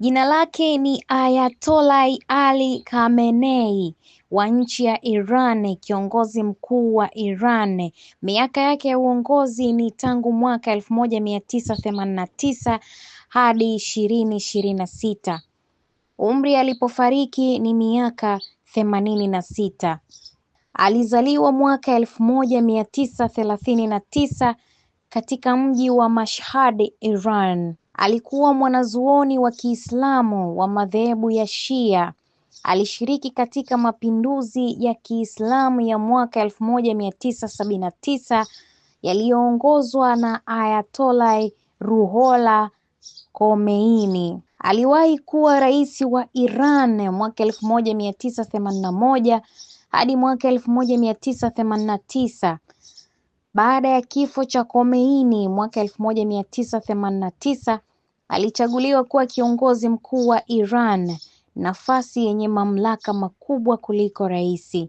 Jina lake ni Ayatollah Ali Khamenei wa nchi ya Iran, kiongozi mkuu wa Iran. Miaka yake ya uongozi ni tangu mwaka 1989 hadi 2026. Umri alipofariki ni miaka 86. Alizaliwa mwaka 1939 katika mji wa Mashhad, Iran. Alikuwa mwanazuoni wa Kiislamu wa madhehebu ya Shia. Alishiriki katika mapinduzi ya Kiislamu ya mwaka 1979 yaliyoongozwa na Ayatollah Ruhollah Khomeini. Aliwahi kuwa rais wa Iran mwaka 1981 hadi mwaka 1989. Baada ya kifo cha Khomeini mwaka 1989, alichaguliwa kuwa kiongozi mkuu wa Iran, nafasi yenye mamlaka makubwa kuliko rais.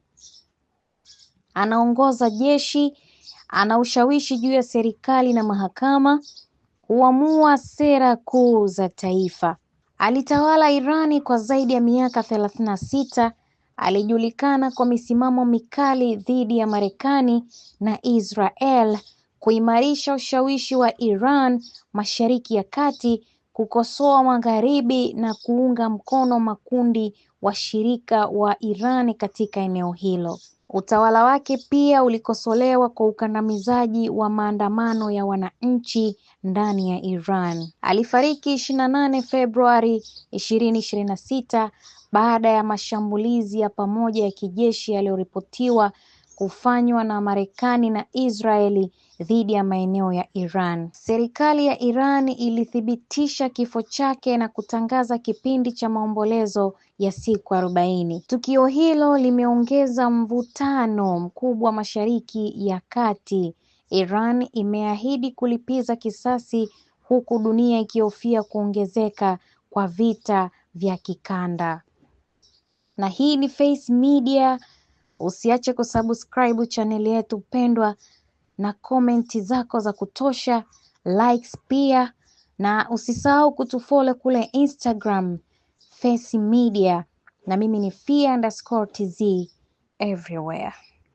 Anaongoza jeshi, ana ushawishi juu ya serikali na mahakama, huamua sera kuu za taifa. Alitawala Irani kwa zaidi ya miaka 36. Alijulikana kwa misimamo mikali dhidi ya Marekani na Israel, kuimarisha ushawishi wa Iran Mashariki ya Kati, kukosoa Magharibi na kuunga mkono makundi washirika wa Iran katika eneo hilo. Utawala wake pia ulikosolewa kwa ukandamizaji wa maandamano ya wananchi ndani ya Iran. Alifariki 28 Februari 2026 baada ya mashambulizi ya pamoja ya kijeshi yaliyoripotiwa kufanywa na Marekani na Israeli dhidi ya maeneo ya Iran. Serikali ya Iran ilithibitisha kifo chake na kutangaza kipindi cha maombolezo ya siku 40. Tukio hilo limeongeza mvutano mkubwa Mashariki ya Kati. Iran imeahidi kulipiza kisasi huku dunia ikihofia kuongezeka kwa vita vya kikanda. Na hii ni Face Media. Usiache kusubscribe channel yetu pendwa na komenti zako za kutosha, likes pia, na usisahau kutufollow kule Instagram Face Media, na mimi ni Fia_TZ everywhere.